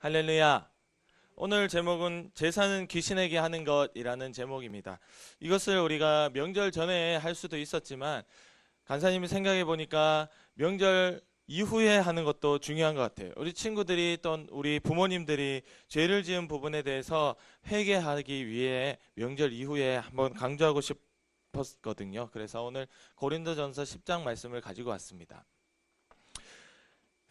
할렐루야. 오늘 제목은 제사는 귀신에게 하는 것이라는 제목입니다. 이것을 우리가 명절 전에 할 수도 있었지만 간사님이 생각해 보니까 명절 이후에 하는 것도 중요한 것 같아요. 우리 친구들이 또 우리 부모님들이 죄를 지은 부분에 대해서 회개하기 위해 명절 이후에 한번 강조하고 싶었거든요. 그래서 오늘 고린도전서 10장 말씀을 가지고 왔습니다.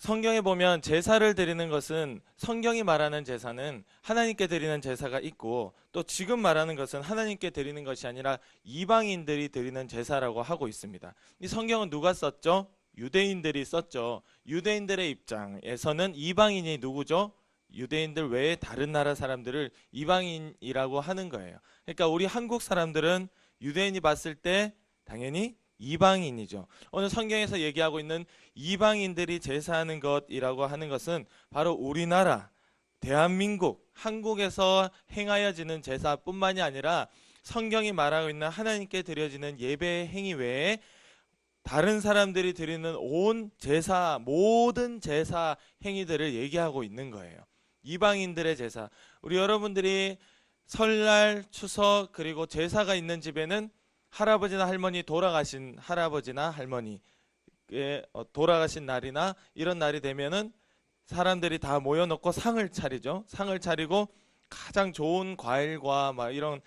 성경에 보면 제사를 드리는 것은, 성경이 말하는 제사는 하나님께 드리는 제사가 있고, 또 지금 말하는 것은 하나님께 드리는 것이 아니라 이방인들이 드리는 제사라고 하고 있습니다. 이 성경은 누가 썼죠? 유대인들이 썼죠. 유대인들의 입장에서는 이방인이 누구죠? 유대인들 외에 다른 나라 사람들을 이방인이라고 하는 거예요. 그러니까 우리 한국 사람들은 유대인이 봤을 때 당연히 이방인이죠. 오늘 성경에서 얘기하고 있는 이방인들이 제사하는 것이라고 하는 것은 바로 우리나라, 대한민국, 한국에서 행하여지는 제사뿐만이 아니라 성경이 말하고 있는 하나님께 드려지는 예배의 행위 외에 다른 사람들이 드리는 온 제사, 모든 제사 행위들을 얘기하고 있는 거예요. 이방인들의 제사. 우리 여러분들이 설날, 추석, 그리고 제사가 있는 집에는 할아버지나 할머니, 돌아가신 할아버지나 할머니의 돌아가신 날이나 이런 날이 되면은 사람들이 다 모여놓고 상을 차리죠. 상을 차리고 가장 좋은 과일과 막 이런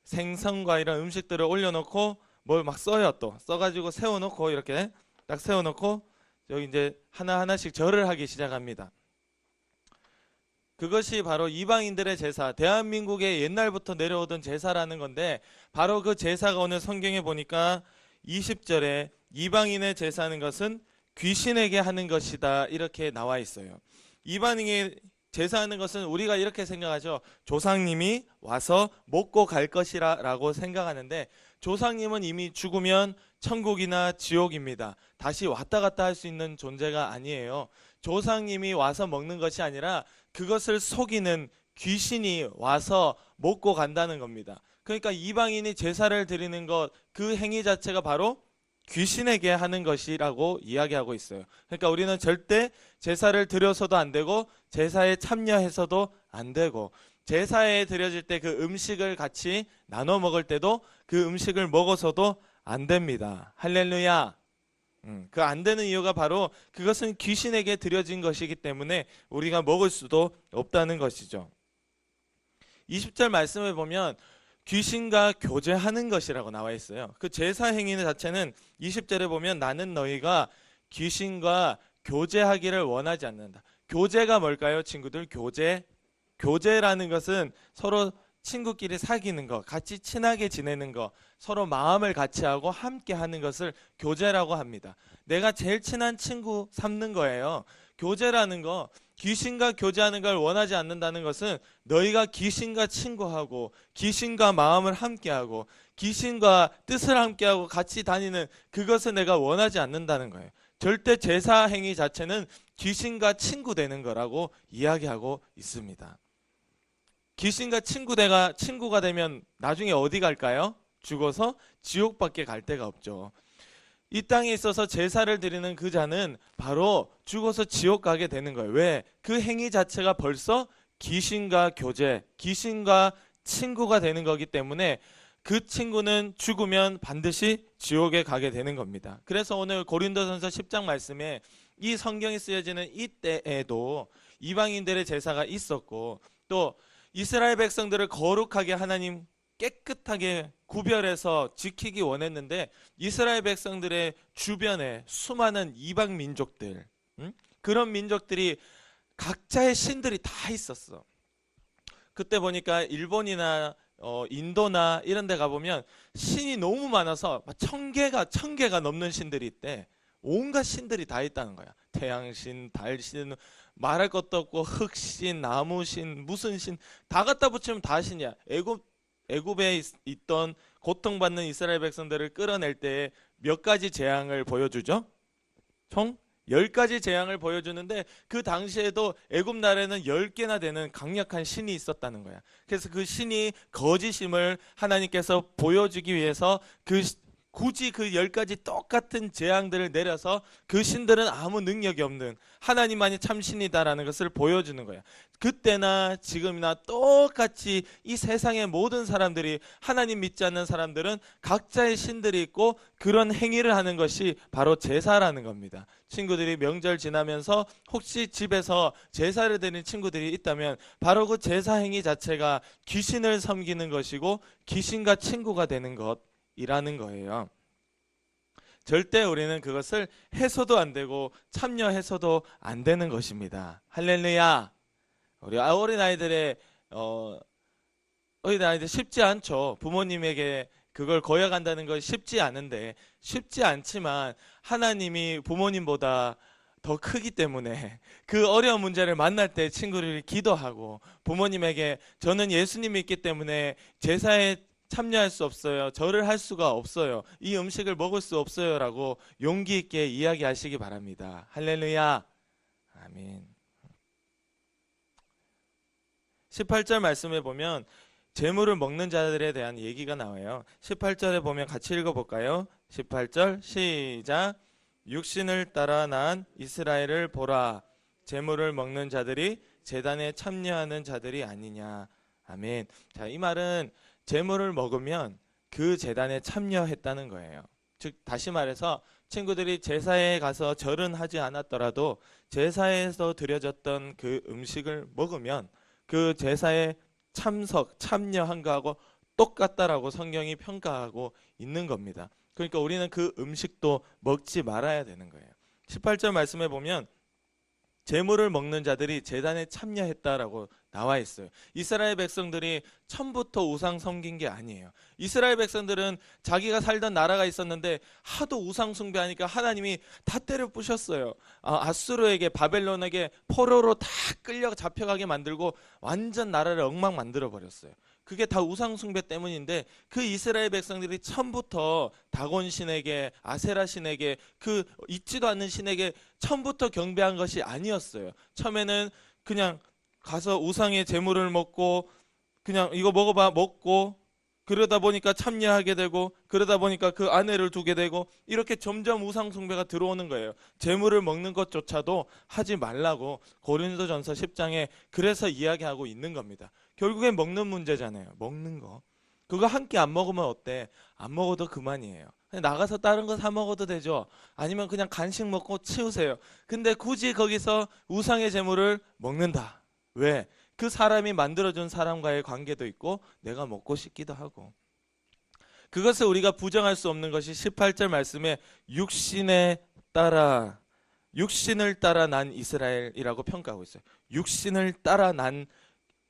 생선과 이런 음식들을 올려놓고 뭘 막 써요. 또 써가지고 세워놓고 이렇게 딱 세워놓고 여기 이제 하나하나씩 절을 하기 시작합니다. 그것이 바로 이방인들의 제사, 대한민국의 옛날부터 내려오던 제사라는 건데, 바로 그 제사가 오늘 성경에 보니까 20절에 이방인의 제사하는 것은 귀신에게 하는 것이다, 이렇게 나와 있어요. 이방인의 제사하는 것은 우리가 이렇게 생각하죠. 조상님이 와서 먹고 갈 것이라 라고 생각하는데, 조상님은 이미 죽으면 천국이나 지옥입니다. 다시 왔다 갔다 할 수 있는 존재가 아니에요. 조상님이 와서 먹는 것이 아니라 그것을 속이는 귀신이 와서 먹고 간다는 겁니다. 그러니까 이방인이 제사를 드리는 것, 그 행위 자체가 바로 귀신에게 하는 것이라고 이야기하고 있어요. 그러니까 우리는 절대 제사를 드려서도 안 되고 제사에 참여해서도 안 되고, 제사에 드려질 때 그 음식을 같이 나눠 먹을 때도 그 음식을 먹어서도 안 됩니다. 할렐루야. 그 안 되는 이유가 바로 그것은 귀신에게 드려진 것이기 때문에 우리가 먹을 수도 없다는 것이죠. 20절 말씀을 보면 귀신과 교제하는 것이라고 나와 있어요. 그 제사 행위는 자체는 20절에 보면 나는 너희가 귀신과 교제하기를 원하지 않는다. 교제가 뭘까요, 친구들? 교제라는 것은 서로 친구끼리 사귀는 거, 같이 친하게 지내는 거, 서로 마음을 같이 하고 함께 하는 것을 교제라고 합니다. 내가 제일 친한 친구 삼는 거예요. 교제라는 거, 귀신과 교제하는 걸 원하지 않는다는 것은 너희가 귀신과 친구하고 귀신과 마음을 함께하고 귀신과 뜻을 함께하고 같이 다니는 그것을 내가 원하지 않는다는 거예요. 절대 제사 행위 자체는 귀신과 친구 되는 거라고 이야기하고 있습니다. 귀신과 친구가 되면 나중에 어디 갈까요? 죽어서 지옥밖에 갈 데가 없죠. 이 땅에 있어서 제사를 드리는 그 자는 바로 죽어서 지옥 가게 되는 거예요. 왜? 그 행위 자체가 벌써 귀신과 교제, 귀신과 친구가 되는 거기 때문에 그 친구는 죽으면 반드시 지옥에 가게 되는 겁니다. 그래서 오늘 고린도전서 10장 말씀에 이 성경이 쓰여지는 이때에도 이방인들의 제사가 있었고, 또 이스라엘 백성들을 거룩하게 하나님 깨끗하게 구별해서 지키기 원했는데, 이스라엘 백성들의 주변에 수많은 이방 민족들, 그런 민족들이 각자의 신들이 다 있었어. 그때 보니까 일본이나 인도나 이런 데 가보면 신이 너무 많아서 1000개가 넘는 신들이 있대. 온갖 신들이 다 있다는 거야. 태양신, 달신, 말할 것도 없고 흙신, 나무신, 무슨 신 다 갖다 붙이면 다 신이야. 애굽에 있던 고통받는 이스라엘 백성들을 끌어낼 때 몇 가지 재앙을 보여주죠? 총 10가지 재앙을 보여주는데, 그 당시에도 애굽 나라에는 10개나 되는 강력한 신이 있었다는 거야. 그래서 그 신이 거짓임을 하나님께서 보여주기 위해서 그 굳이 그 10가지 똑같은 재앙들을 내려서 그 신들은 아무 능력이 없는 하나님만이 참신이다라는 것을 보여주는 거야. 그때나 지금이나 똑같이 이 세상의 모든 사람들이, 하나님 믿지 않는 사람들은 각자의 신들이 있고 그런 행위를 하는 것이 바로 제사라는 겁니다. 친구들이 명절 지나면서 혹시 집에서 제사를 드리는 친구들이 있다면 바로 그 제사 행위 자체가 귀신을 섬기는 것이고 귀신과 친구가 되는 것이라는 거예요. 절대 우리는 그것을 해서도 안 되고 참여해서도 안 되는 것입니다. 할렐루야. 우리 어린아이들 쉽지 않죠. 부모님에게 그걸 거역한다는 건 쉽지 않은데, 쉽지 않지만 하나님이 부모님보다 더 크기 때문에 그 어려운 문제를 만날 때 친구들이 기도하고 부모님에게 저는 예수님이 있기 때문에 제사에 참여할 수 없어요. 절을 할 수가 없어요. 이 음식을 먹을 수 없어요. 라고 용기 있게 이야기하시기 바랍니다. 할렐루야. 아멘. 18절 말씀에 보면 제물을 먹는 자들에 대한 얘기가 나와요. 18절에 보면 같이 읽어볼까요? 18절 시작. 육신을 따라 난 이스라엘을 보라. 제물을 먹는 자들이 제단에 참여하는 자들이 아니냐. 아멘. 자, 이 말은 제물을 먹으면 그 제단에 참여했다는 거예요. 즉 다시 말해서 친구들이 제사에 가서 절은 하지 않았더라도 제사에서 드려졌던 그 음식을 먹으면 그 제사에 참여한 거하고 똑같다라고 성경이 평가하고 있는 겁니다. 그러니까 우리는 그 음식도 먹지 말아야 되는 거예요. 18절 말씀에 보면 제물을 먹는 자들이 제단에 참여했다라고 나와 있어요. 이스라엘 백성들이 처음부터 우상 섬긴 게 아니에요. 이스라엘 백성들은 자기가 살던 나라가 있었는데 하도 우상 숭배하니까 하나님이 다 때려 부셨어요. 아수르에게, 바벨론에게 포로로 다 끌려 잡혀가게 만들고 완전 나라를 엉망 만들어 버렸어요. 그게 다 우상 숭배 때문인데 그 이스라엘 백성들이 처음부터 다곤 신에게, 아세라 신에게, 그 있지도 않는 신에게 처음부터 경배한 것이 아니었어요. 처음에는 그냥 가서 우상의 제물을 먹고 그냥 이거 먹어봐 먹고 그러다 보니까 참여하게 되고 그러다 보니까 그 아내를 두게 되고 이렇게 점점 우상 숭배가 들어오는 거예요. 제물을 먹는 것조차도 하지 말라고 고린도전서 10장에 그래서 이야기하고 있는 겁니다. 결국엔 먹는 문제잖아요. 먹는 거. 그거 한 끼 안 먹으면 어때? 안 먹어도 그만이에요. 나가서 다른 거 사 먹어도 되죠. 아니면 그냥 간식 먹고 치우세요. 근데 굳이 거기서 우상의 제물을 먹는다. 왜? 그 사람이 만들어준 사람과의 관계도 있고 내가 먹고 싶기도 하고. 그것을 우리가 부정할 수 없는 것이 18절 말씀에 육신을 따라 난 이스라엘이라고 평가하고 있어요. 육신을 따라 난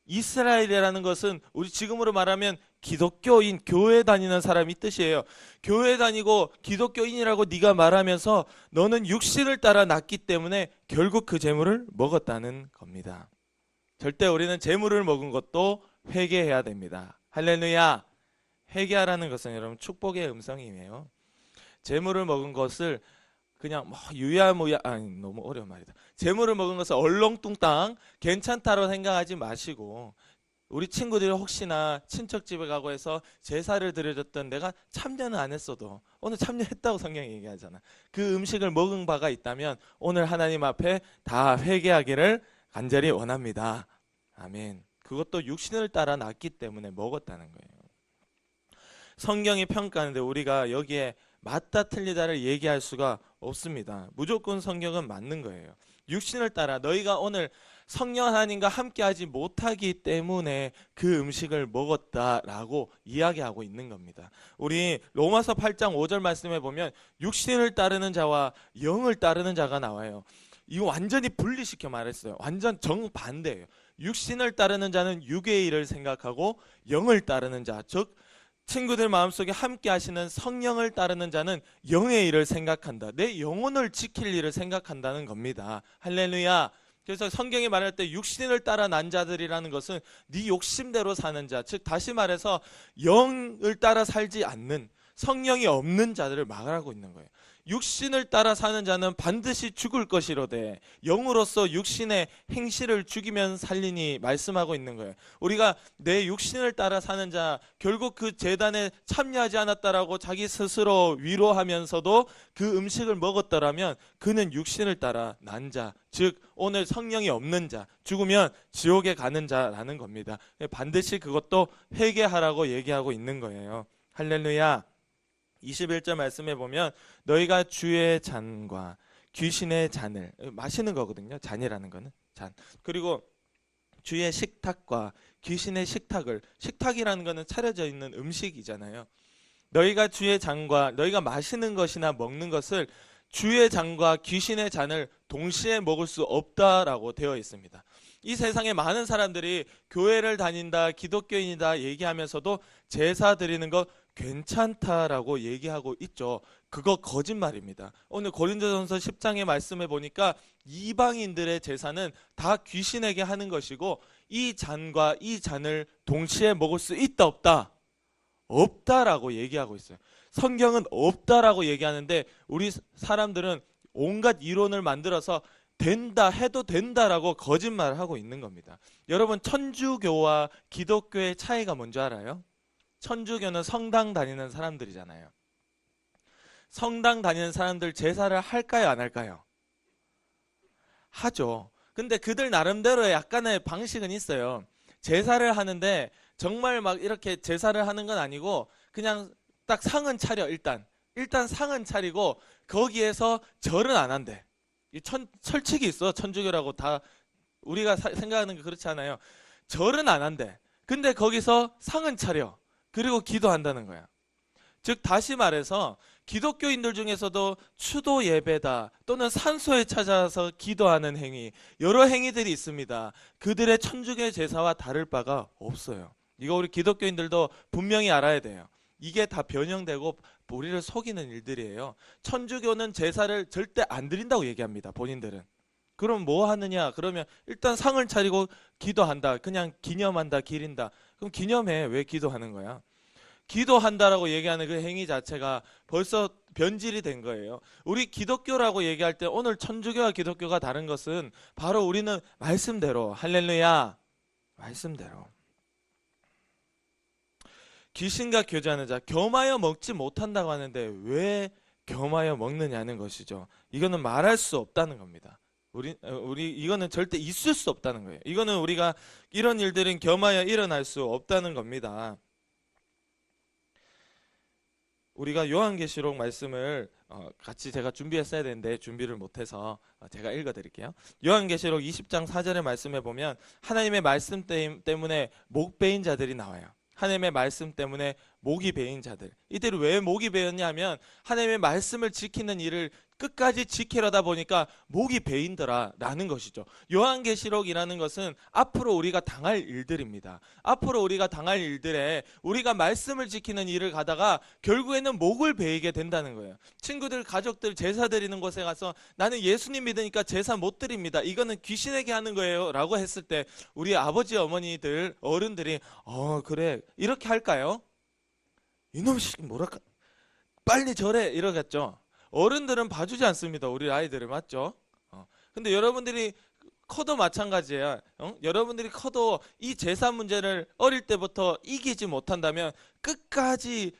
이스라엘이라는 것은 우리 지금으로 말하면 기독교인, 교회 다니는 사람이 뜻이에요. 교회 다니고 기독교인이라고 네가 말하면서 너는 육신을 따라 났기 때문에 결국 그 재물을 먹었다는 겁니다. 절대 우리는 재물을 먹은 것도 회개해야 됩니다. 할렐루야. 회개하라는 것은 여러분 축복의 음성이에요. 재물을 먹은 것을 그냥 유야무야, 너무 어려운 말이다. 재물을 먹은 것을 얼렁뚱땅 괜찮다고 생각하지 마시고, 우리 친구들이 혹시나 친척집에 가고 해서 제사를 드려줬던 내가 참여는 안 했어도 오늘 참여했다고 성경이 얘기하잖아. 그 음식을 먹은 바가 있다면 오늘 하나님 앞에 다 회개하기를 간절히 원합니다. 아멘. 그것도 육신을 따라 났기 때문에 먹었다는 거예요. 성경이 평가하는데 우리가 여기에 맞다 틀리다를 얘기할 수가 없습니다. 무조건 성경은 맞는 거예요. 육신을 따라 너희가 오늘 성령 하나님과 함께하지 못하기 때문에 그 음식을 먹었다라고 이야기하고 있는 겁니다. 우리 로마서 8장 5절 말씀에 보면 육신을 따르는 자와 영을 따르는 자가 나와요. 이거 완전히 분리시켜 말했어요. 완전 정반대예요. 육신을 따르는 자는 육의 일을 생각하고 영을 따르는 자, 즉 친구들 마음속에 함께 하시는 성령을 따르는 자는 영의 일을 생각한다. 내 영혼을 지킬 일을 생각한다는 겁니다. 할렐루야. 그래서 성경이 말할 때 육신을 따라 난 자들이라는 것은 네 욕심대로 사는 자, 즉 다시 말해서 영을 따라 살지 않는, 성령이 없는 자들을 말하고 있는 거예요. 육신을 따라 사는 자는 반드시 죽을 것이로되 영으로서 육신의 행실을 죽이면 살리니 말씀하고 있는 거예요. 우리가 내 육신을 따라 사는 자, 결국 그 제단에 참여하지 않았다라고 자기 스스로 위로하면서도 그 음식을 먹었더라면 그는 육신을 따라 난 자, 즉 오늘 성령이 없는 자, 죽으면 지옥에 가는 자라는 겁니다. 반드시 그것도 회개하라고 얘기하고 있는 거예요. 할렐루야. 21절 말씀에 보면 너희가 주의 잔과 귀신의 잔을, 마시는 거거든요. 잔이라는 거는 잔. 그리고 주의 식탁과 귀신의 식탁을, 식탁이라는 거는 차려져 있는 음식이잖아요. 너희가 주의 잔과, 너희가 마시는 것이나 먹는 것을 주의 잔과 귀신의 잔을 동시에 먹을 수 없다라고 되어 있습니다. 이 세상에 많은 사람들이 교회를 다닌다, 기독교인이다 얘기하면서도 제사 드리는 거 괜찮다라고 얘기하고 있죠. 그거 거짓말입니다. 오늘 고린도전서 10장의 말씀에 보니까 이방인들의 제사는 다 귀신에게 하는 것이고 이 잔과 이 잔을 동시에 먹을 수 있다 없다? 없다라고 얘기하고 있어요. 성경은 없다라고 얘기하는데 우리 사람들은 온갖 이론을 만들어서 된다 해도 된다라고 거짓말을 하고 있는 겁니다. 여러분, 천주교와 기독교의 차이가 뭔지 알아요? 천주교는 성당 다니는 사람들이잖아요. 성당 다니는 사람들 제사를 할까요, 안 할까요? 하죠. 근데 그들 나름대로의 약간의 방식은 있어요. 제사를 하는데 정말 막 이렇게 제사를 하는 건 아니고 그냥 딱 상은 차려. 일단 상은 차리고 거기에서 절은 안 한대. 이 철칙이 있어. 천주교라고 다 우리가 생각하는 게 그렇지 않아요. 절은 안 한대. 근데 거기서 상은 차려. 그리고 기도한다는 거야. 즉 다시 말해서 기독교인들 중에서도 추도 예배다 또는 산소에 찾아서 기도하는 행위, 여러 행위들이 있습니다. 그들의 천주교 제사와 다를 바가 없어요. 이거 우리 기독교인들도 분명히 알아야 돼요. 이게 다 변형되고 우리를 속이는 일들이에요. 천주교는 제사를 절대 안 드린다고 얘기합니다. 본인들은. 그럼 뭐 하느냐? 그러면 일단 상을 차리고 기도한다. 그냥 기념한다, 기린다. 그럼 기념해. 왜 기도하는 거야? 기도한다라고 얘기하는 그 행위 자체가 벌써 변질이 된 거예요. 우리 기독교라고 얘기할 때 오늘 천주교와 기독교가 다른 것은 바로 우리는 말씀대로, 할렐루야, 말씀대로. 귀신과 교제하는 자, 겸하여 먹지 못한다고 하는데 왜 겸하여 먹느냐는 것이죠. 이거는 말할 수 없다는 겁니다. 우리 이거는 절대 있을 수 없다는 거예요. 이거는 우리가 이런 일들은 겸하여 일어날 수 없다는 겁니다. 우리가 요한계시록 말씀을 같이 제가 준비했어야 되는데 준비를 못해서 제가 읽어드릴게요. 요한계시록 20장 4절의 말씀에 보면 하나님의 말씀 때문에 목 베인 자들이 나와요. 하나님의 말씀 때문에 목이 베인 자들. 이들이 왜 목이 베었냐면 하나님의 말씀을 지키는 일을 끝까지 지키려다 보니까 목이 베인더라 라는 것이죠. 요한계시록이라는 것은 앞으로 우리가 당할 일들입니다. 앞으로 우리가 당할 일들에 우리가 말씀을 지키는 일을 가다가 결국에는 목을 베이게 된다는 거예요. 친구들, 가족들 제사 드리는 곳에 가서 나는 예수님 믿으니까 제사 못 드립니다. 이거는 귀신에게 하는 거예요 라고 했을 때 우리 아버지, 어머니들, 어른들이 그래 이렇게 할까요? 이놈식 뭐랄까 빨리 절해 이러겠죠. 어른들은 봐주지 않습니다. 우리 아이들을, 맞죠? 근데 여러분들이 커도 마찬가지예요. 여러분들이 커도 이 제사 문제를 어릴 때부터 이기지 못한다면 끝까지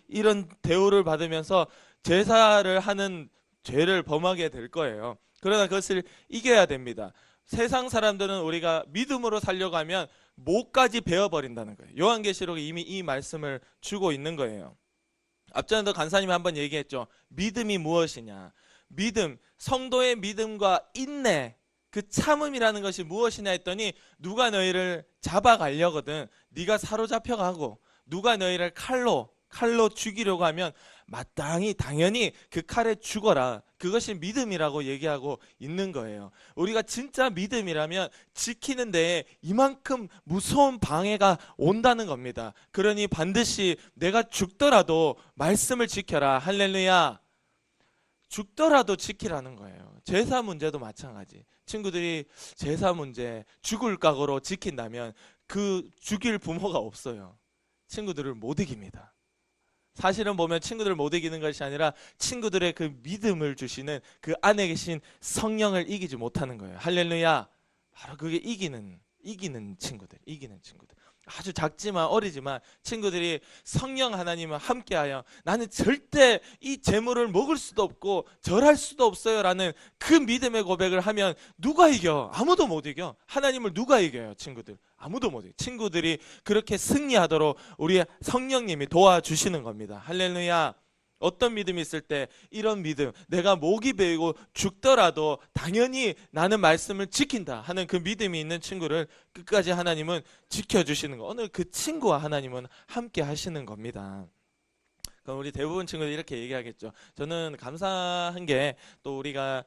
이런 대우를 받으면서 제사를 하는 죄를 범하게 될 거예요. 그러나 그것을 이겨야 됩니다. 세상 사람들은 우리가 믿음으로 살려고 하면 목까지 베어버린다는 거예요. 요한계시록에 이미 이 말씀을 주고 있는 거예요. 앞전에도 간사님이 한번 얘기했죠. 믿음이 무엇이냐? 믿음, 성도의 믿음과 인내, 그 참음이라는 것이 무엇이냐 했더니 누가 너희를 잡아가려거든 네가 사로잡혀가고 누가 너희를 칼로 죽이려고 하면 마땅히 당연히 그 칼에 죽어라. 그것이 믿음이라고 얘기하고 있는 거예요. 우리가 진짜 믿음이라면 지키는 데에 이만큼 무서운 방해가 온다는 겁니다. 그러니 반드시 내가 죽더라도 말씀을 지켜라. 할렐루야. 죽더라도 지키라는 거예요. 제사 문제도 마찬가지. 친구들이 제사 문제 죽을 각오로 지킨다면 그 죽일 부모가 없어요. 친구들을 못 이깁니다. 사실은 보면 친구들을 못 이기는 것이 아니라 친구들의 그 믿음을 주시는 그 안에 계신 성령을 이기지 못하는 거예요. 할렐루야. 바로 그게 이기는 친구들. 아주 작지만 어리지만 친구들이 성령 하나님과 함께하여 나는 절대 이 재물을 먹을 수도 없고 절할 수도 없어요 라는 그 믿음의 고백을 하면 누가 이겨? 아무도 못 이겨. 하나님을 누가 이겨요? 친구들. 아무도 못 이겨. 친구들이 그렇게 승리하도록 우리 성령님이 도와주시는 겁니다. 할렐루야. 어떤 믿음이 있을 때 이런 믿음, 내가 목이 베이고 죽더라도 당연히 나는 말씀을 지킨다 하는 그 믿음이 있는 친구를 끝까지 하나님은 지켜주시는 거. 오늘 그 친구와 하나님은 함께 하시는 겁니다. 그럼 우리 대부분 친구들이 이렇게 얘기하겠죠. 저는 감사한 게 또 우리가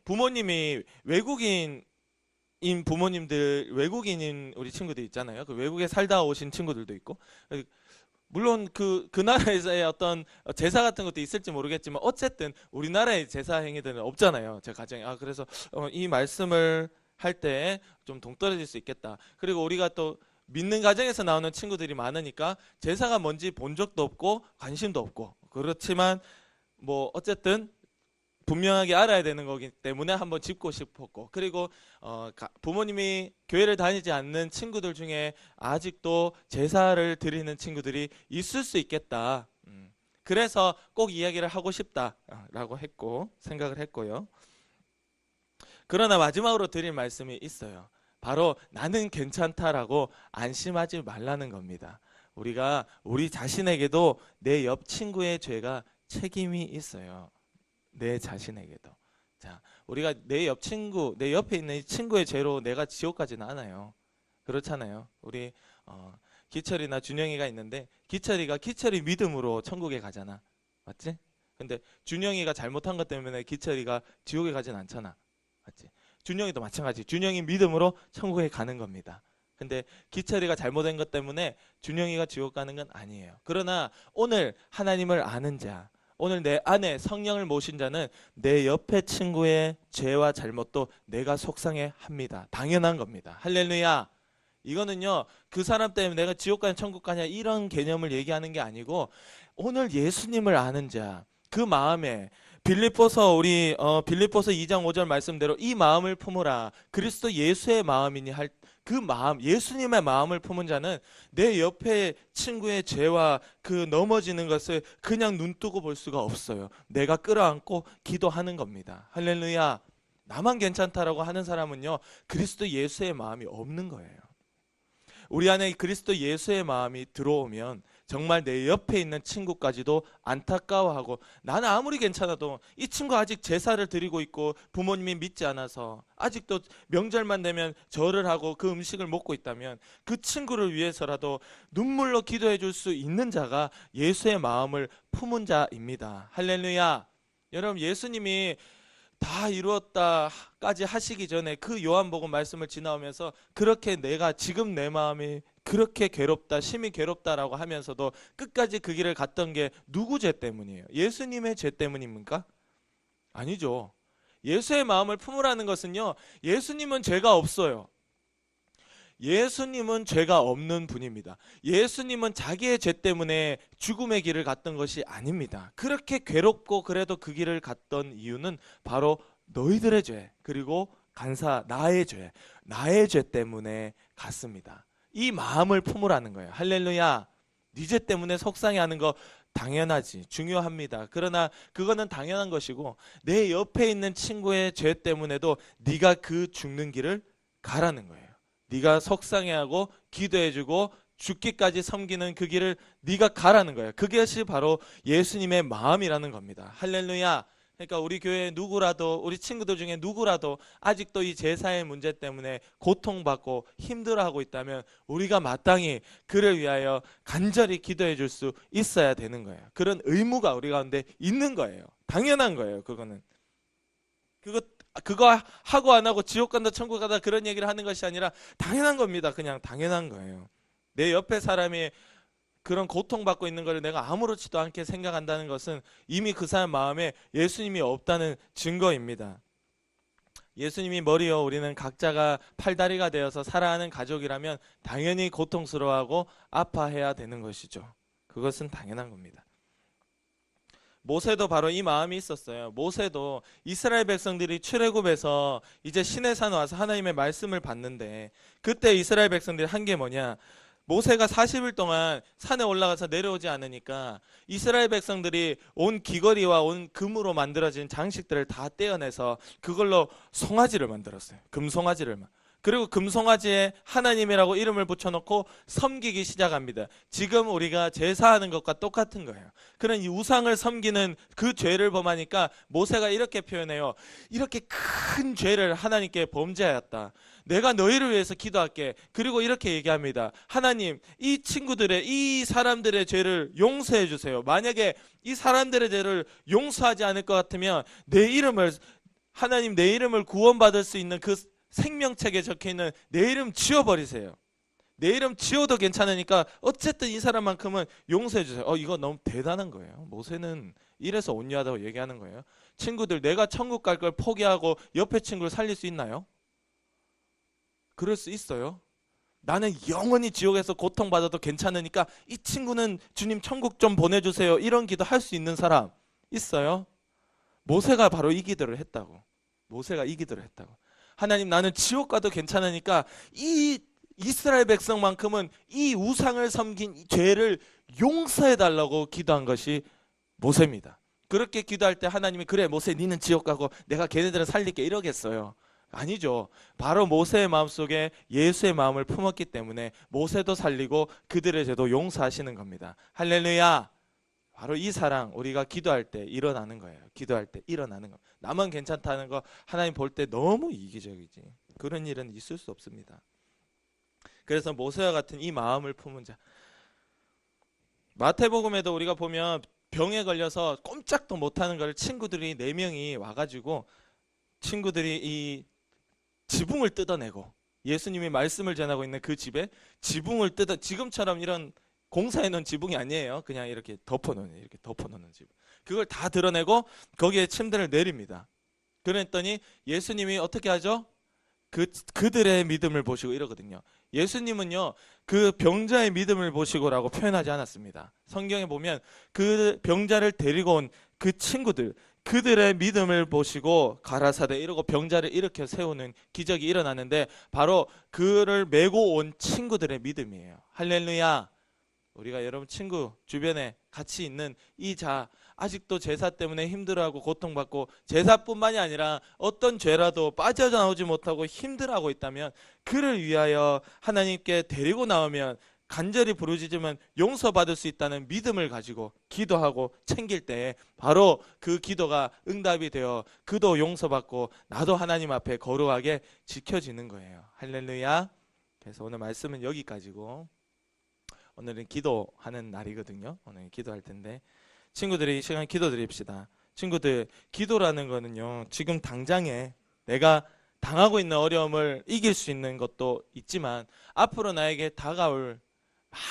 부모님이 외국인인 우리 친구들 있잖아요. 그 외국에 살다 오신 친구들도 있고, 물론 그 나라에서의 어떤 제사 같은 것도 있을지 모르겠지만 어쨌든 우리나라의 제사 행위들은 없잖아요. 제 가정에. 그래서 이 말씀을 할 때 좀 동떨어질 수 있겠다. 그리고 우리가 또 믿는 가정에서 나오는 친구들이 많으니까 제사가 뭔지 본 적도 없고 관심도 없고, 그렇지만 뭐 어쨌든 분명하게 알아야 되는 거기 때문에 한번 짚고 싶었고, 그리고 부모님이 교회를 다니지 않는 친구들 중에 아직도 제사를 드리는 친구들이 있을 수 있겠다. 그래서 꼭 이야기를 하고 싶다라고 생각을 했고요. 그러나 마지막으로 드릴 말씀이 있어요. 바로 나는 괜찮다라고 안심하지 말라는 겁니다. 우리가 우리 자신에게도 내 옆 친구의 죄가 책임이 있어요. 내 자신에게도. 자, 우리가 내 옆에 있는 이 친구의 죄로 내가 지옥 가지는 않아요. 그렇잖아요. 우리 기철이나 준영이가 있는데 기철이 믿음으로 천국에 가잖아. 맞지? 근데 준영이가 잘못한 것 때문에 기철이가 지옥에 가진 않잖아. 맞지? 준영이도 마찬가지. 준영이 믿음으로 천국에 가는 겁니다. 근데 기철이가 잘못한 것 때문에 준영이가 지옥 가는 건 아니에요. 그러나 오늘 하나님을 아는 자, 오늘 내 안에 성령을 모신 자는 내 옆에 친구의 죄와 잘못도 내가 속상해 합니다. 당연한 겁니다. 할렐루야. 이거는요, 그 사람 때문에 내가 지옥 가냐 천국 가냐 이런 개념을 얘기하는 게 아니고, 오늘 예수님을 아는 자, 그 마음에 빌립보서 2장 5절 말씀대로 이 마음을 품으라. 그리스도 예수의 마음이니 할 그 마음, 예수님의 마음을 품은 자는 내 옆에 친구의 죄와 그 넘어지는 것을 그냥 눈 뜨고 볼 수가 없어요. 내가 끌어안고 기도하는 겁니다. 할렐루야. 나만 괜찮다라고 하는 사람은요, 그리스도 예수의 마음이 없는 거예요. 우리 안에 그리스도 예수의 마음이 들어오면 정말 내 옆에 있는 친구까지도 안타까워하고, 나는 아무리 괜찮아도 이 친구 아직 제사를 드리고 있고 부모님이 믿지 않아서 아직도 명절만 되면 절을 하고 그 음식을 먹고 있다면 그 친구를 위해서라도 눈물로 기도해 줄 수 있는 자가 예수의 마음을 품은 자입니다. 할렐루야. 여러분, 예수님이 다 이루었다까지 하시기 전에 그 요한복음 말씀을 지나오면서 그렇게 내가 지금 내 마음이 그렇게 괴롭다, 심히 괴롭다라고 하면서도 끝까지 그 길을 갔던 게 누구 죄 때문이에요? 예수님의 죄 때문입니까? 아니죠. 예수의 마음을 품으라는 것은요, 예수님은 죄가 없어요. 예수님은 죄가 없는 분입니다. 예수님은 자기의 죄 때문에 죽음의 길을 갔던 것이 아닙니다. 그렇게 괴롭고 그래도 그 길을 갔던 이유는 바로 너희들의 죄, 그리고 나의 죄 때문에 갔습니다. 이 마음을 품으라는 거예요. 할렐루야. 네 죄 때문에 속상해하는 거 당연하지, 중요합니다. 그러나 그거는 당연한 것이고, 내 옆에 있는 친구의 죄 때문에도 네가 그 죽는 길을 가라는 거예요. 네가 속상해하고 기도해주고 죽기까지 섬기는 그 길을 네가 가라는 거예요. 그것이 바로 예수님의 마음이라는 겁니다. 할렐루야. 그러니까 우리 교회 누구라도, 우리 친구들 중에 누구라도 아직도 이 제사의 문제 때문에 고통받고 힘들어하고 있다면 우리가 마땅히 그를 위하여 간절히 기도해 줄 수 있어야 되는 거예요. 그런 의무가 우리 가운데 있는 거예요. 당연한 거예요. 그거는. 그거 하고 안 하고 지옥 간다 천국 간다 그런 얘기를 하는 것이 아니라 당연한 겁니다. 그냥 당연한 거예요. 내 옆에 사람이 그런 고통받고 있는 것을 내가 아무렇지도 않게 생각한다는 것은 이미 그 사람 마음에 예수님이 없다는 증거입니다. 예수님이 머리요, 우리는 각자가 팔다리가 되어서 살아가는 가족이라면 당연히 고통스러워하고 아파해야 되는 것이죠. 그것은 당연한 겁니다. 모세도 바로 이 마음이 있었어요. 모세도 이스라엘 백성들이 출애굽에서 이제 시내산 와서 하나님의 말씀을 받는데, 그때 이스라엘 백성들이 한 게 뭐냐, 모세가 40일 동안 산에 올라가서 내려오지 않으니까 이스라엘 백성들이 온 귀걸이와 온 금으로 만들어진 장식들을 다 떼어내서 그걸로 송아지를 만들었어요. 금송아지를. 그리고 금송아지에 하나님이라고 이름을 붙여놓고 섬기기 시작합니다. 지금 우리가 제사하는 것과 똑같은 거예요. 그런 이 우상을 섬기는 그 죄를 범하니까 모세가 이렇게 표현해요. 이렇게 큰 죄를 하나님께 범죄하였다. 내가 너희를 위해서 기도할게. 그리고 이렇게 얘기합니다. 하나님, 이 친구들의, 이 사람들의 죄를 용서해 주세요. 만약에 이 사람들의 죄를 용서하지 않을 것 같으면 하나님 내 이름을 구원받을 수 있는 그 생명책에 적혀있는 내 이름 지워버리세요. 내 이름 지워도 괜찮으니까 어쨌든 이 사람만큼은 용서해 주세요. 이거 너무 대단한 거예요. 모세는 이래서 온유하다고 얘기하는 거예요. 친구들, 내가 천국 갈 걸 포기하고 옆에 친구를 살릴 수 있나요? 그럴 수 있어요. 나는 영원히 지옥에서 고통받아도 괜찮으니까 이 친구는 주님 천국 좀 보내주세요. 이런 기도 할 수 있는 사람 있어요? 모세가 바로 이 기도를 했다고. 모세가 이 기도를 했다고. 하나님, 나는 지옥 가도 괜찮으니까 이 이스라엘 백성만큼은 이 우상을 섬긴 이 죄를 용서해달라고 기도한 것이 모세입니다. 그렇게 기도할 때 하나님이 그래 모세 니는 지옥 가고 내가 걔네들을 살릴게 이러겠어요? 아니죠. 바로 모세의 마음속에 예수의 마음을 품었기 때문에 모세도 살리고 그들의 죄도 용서하시는 겁니다. 할렐루야. 바로 이 사랑, 우리가 기도할 때 일어나는 거예요. 기도할 때 일어나는 거. 나만 괜찮다는 거 하나님 볼 때 너무 이기적이지. 그런 일은 있을 수 없습니다. 그래서 모세와 같은 이 마음을 품은 자. 마태복음에도 우리가 보면 병에 걸려서 꼼짝도 못하는 걸 친구들이 4명이 와가지고 친구들이 이 지붕을 뜯어내고 예수님이 말씀을 전하고 있는 그 집에 지붕을 지금처럼 이런 공사해 놓은 지붕이 아니에요. 그냥 이렇게 덮어놓는 지붕. 그걸 다 드러내고 거기에 침대를 내립니다. 그랬더니 예수님이 어떻게 하죠? 그들의 믿음을 보시고 이러거든요. 예수님은요, 그 병자의 믿음을 보시고라고 표현하지 않았습니다. 성경에 보면 그 병자를 데리고 온 그 친구들, 그들의 믿음을 보시고 가라사대 이러고 병자를 일으켜 세우는 기적이 일어나는데 바로 그를 메고 온 친구들의 믿음이에요. 할렐루야. 우리가 여러분 친구 주변에 같이 있는 이 자, 아직도 제사 때문에 힘들어하고 고통받고 제사뿐만이 아니라 어떤 죄라도 빠져나오지 못하고 힘들어하고 있다면 그를 위하여 하나님께 데리고 나오면 간절히 부르짖으면 용서받을 수 있다는 믿음을 가지고 기도하고 챙길 때에 바로 그 기도가 응답이 되어 그도 용서받고 나도 하나님 앞에 거룩하게 지켜지는 거예요. 할렐루야. 그래서 오늘 말씀은 여기까지고 오늘은 기도하는 날이거든요. 오늘 기도할 텐데 친구들이 이 시간 기도 드립시다. 친구들, 기도라는 거는요, 지금 당장에 내가 당하고 있는 어려움을 이길 수 있는 것도 있지만 앞으로 나에게 다가올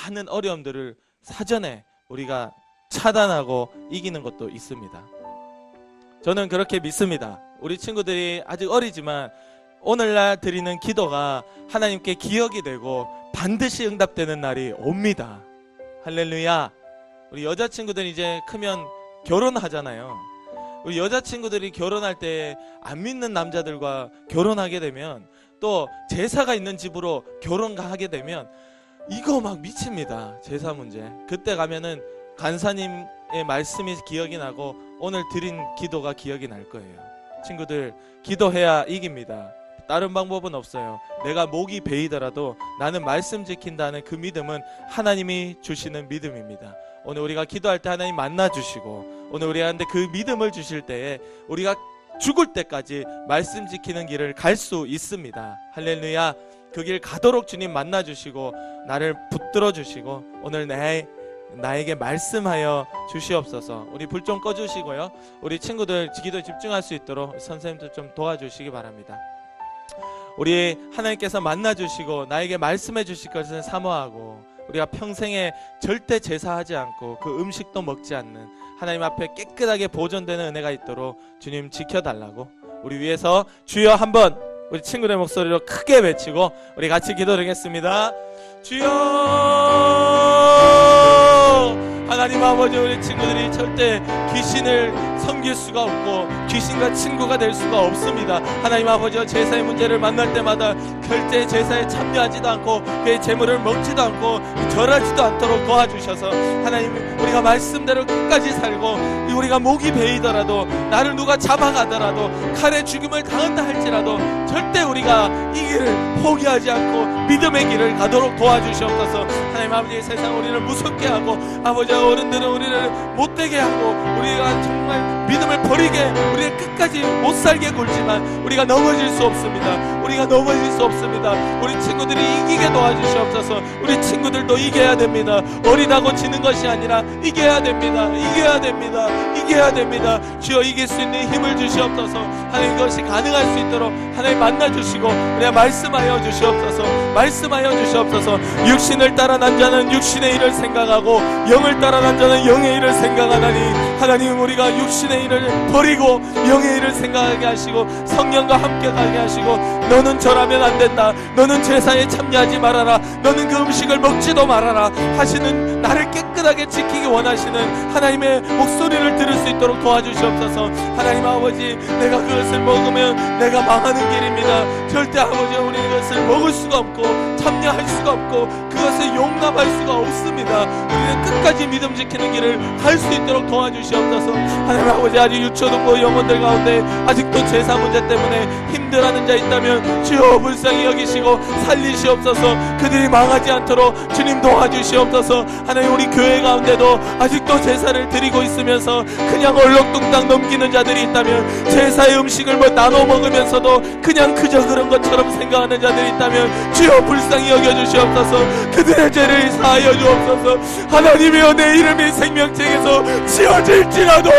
많은 어려움들을 사전에 우리가 차단하고 이기는 것도 있습니다. 저는 그렇게 믿습니다. 우리 친구들이 아직 어리지만 오늘날 드리는 기도가 하나님께 기억이 되고 반드시 응답되는 날이 옵니다. 할렐루야. 우리 여자친구들 이제 크면 결혼하잖아요. 우리 여자친구들이 결혼할 때 안 믿는 남자들과 결혼하게 되면 또 제사가 있는 집으로 결혼하게 되면 이거 막 미칩니다. 제사 문제. 그때 가면은 간사님의 말씀이 기억이 나고 오늘 드린 기도가 기억이 날 거예요. 친구들, 기도해야 이깁니다. 다른 방법은 없어요. 내가 목이 베이더라도 나는 말씀 지킨다는 그 믿음은 하나님이 주시는 믿음입니다. 오늘 우리가 기도할 때 하나님 만나주시고 오늘 우리한테 그 믿음을 주실 때에 우리가 죽을 때까지 말씀 지키는 길을 갈 수 있습니다. 할렐루야. 그 길 가도록 주님 만나주시고 나를 붙들어 주시고 오늘 나에게 말씀하여 주시옵소서. 우리 불 좀 꺼주시고요. 우리 친구들 기도에 집중할 수 있도록 선생님들 좀 도와주시기 바랍니다. 우리 하나님께서 만나주시고 나에게 말씀해 주실 것을 사모하고 우리가 평생에 절대 제사하지 않고 그 음식도 먹지 않는 하나님 앞에 깨끗하게 보존되는 은혜가 있도록 주님 지켜달라고 우리 위해서 주여 한번 우리 친구의 목소리로 크게 외치고 우리 같이 기도드리겠습니다. 주여 하나님 아버지, 우리 친구들이 절대 귀신을 섬길 수가 없고 귀신과 친구가 될 수가 없습니다. 하나님 아버지와 제사의 문제를 만날 때마다 절대 제사에 참여하지도 않고 그의 재물을 먹지도 않고 절하지도 않도록 도와주셔서 하나님, 우리가 말씀대로 끝까지 살고 우리가 목이 베이더라도 나를 누가 잡아가더라도 칼에 죽임을 당한다 할지라도 절대 우리가 이 길을 포기하지 않고 믿음의 길을 가도록 도와주시옵소서. 하나님 아버지, 세상 우리를 무섭게 하고 아버지와 어른들은 우리를 못되게 하고 우리가 정말 믿음을 버리게 우리를 끝까지 못살게 굴지만 우리가 넘어질 수 없습니다. 우리가 넘어질 수 없습니다. 우리 친구들이 이기게 도와주시옵소서. 우리 친구들도 이겨야 됩니다. 어리다고 지는 것이 아니라 이겨야 됩니다. 이겨야 됩니다. 이겨야 됩니다. 주여, 이길 수 있는 힘을 주시옵소서. 하나님, 이것이 가능할 수 있도록 하나님 만나주시고 우리가 말씀하여 주시옵소서. 말씀하여 주시옵소서. 육신을 따라 난 자는 육신의 일을 생각하고 영을 따라 난 자는 영의 일을 생각하나니 하나님, 우리가 육신의 일을 버리고 영의 일을 생각하게 하시고 성령과 함께 가게 하시고, 너는 절하면 안 된다, 너는 제사에 참여하지 말아라, 너는 그 음식을 먹지도 말아라 하시는, 나를 깨끗하게 지키기 원하시는 하나님의 목소리를 들을 수 있도록 도와주시옵소서. 하나님 아버지, 내가 그것을 먹으면 내가 망하는 길입니다. 절대 아버지, 우리 이것을 먹을 수가 없고 참여할 수가 없고 그것을 용납할 수가 없습니다. 우리는 끝까지 믿음 지키는 길을 갈 수 있도록 도와주시옵소서. 하나님 아버지, 아직 유초등부 영혼들 가운데 아직도 제사 문제 때문에 힘들어하는 자 있다면 주여 불쌍히 여기시고 살리시옵소서. 그들이 망하지 않도록 주님 도와주시옵소서. 하나님, 우리 교회 가운데도 아직도 제사를 드리고 있으면서 그냥 얼렁뚱땅 넘기는 자들이 있다면, 제사의 음식을 나눠 먹으면서도 그냥 그저 그런 것처럼 생각하는 자들이 있다면 주여 불쌍히 여겨주시옵소서. 그들의 죄를 사하여 주옵소서. 하나님이여, 내 이름이 생명책에서 지어질지라도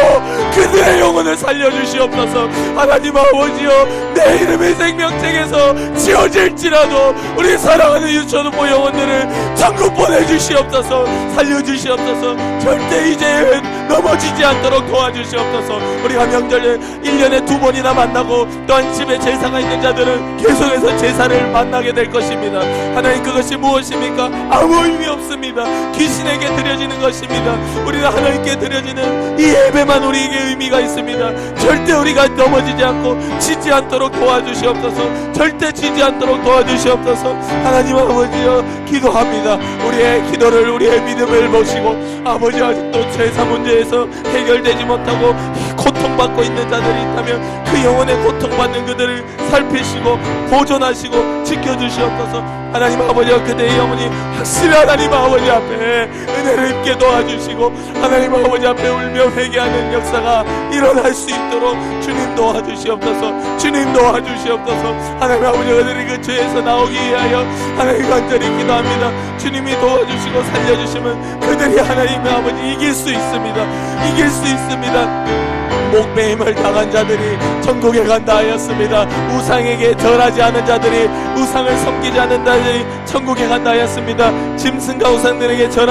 그들의 영혼을 살려주시옵소서. 하나님 아버지여, 내 이름이 생명책에서 지어질지라도 우리 사랑하는 유초등부 영혼들을 천국 보내주시옵소서. 살려주시옵소서. 절대 이제 넘어지지 않도록 도와주시옵소서. 우리가 명절에 1년에 2번이나 만나고 또한 집에 제사가 있는 자들은 계속해서 제사를 만나게 될 것입니다. 하나님, 그것이 무엇입니까? 아무 의미 없습니다. 귀신에게 드려지는 것입니다. 우리는 하나님께 드려지는 이 예배만 우리에게 의미가 있습니다. 절대 우리가 넘어지지 않고 지지 않도록 도와주시옵소서. 절대 지지 않도록 도와주시옵소서. 하나님 아버지여, 기도합니다. 우리의 기도를, 우리의 믿음을 보시고 아버지, 아직도 제사 문제에서 해결되지 못하고 고통받고 있는 자들이 있다면 그 영혼의 고통받는 그들을 살피시고 보존하시고 지켜주시옵소서. 하나님 아버지여, 그대의 영혼이 확실히 하나님 아버지 앞에 은혜를 입게 도와주시고 하나님 아버지 앞에 울며 회개하는 역사가 일어날 수 있도록 주님 도와주시옵소서. 주님 도와주시옵소서. 하나님 아버지, 그들이 그 죄에서 나오기 위하여 하나님 간절히 기도합니다. 주님이 도와주시고 살려주시면 그들이 하나님 아버지 이길 수 있습니다. 이길 수 있습니다. 목배임을 당한 자들이 천국에 간다 하였습니다. 우상에게 절하지 않은 자들이, 우상을 섬기지 않는 자들이 천국에 간다 하였습니다. 짐승과 우상들에게 절하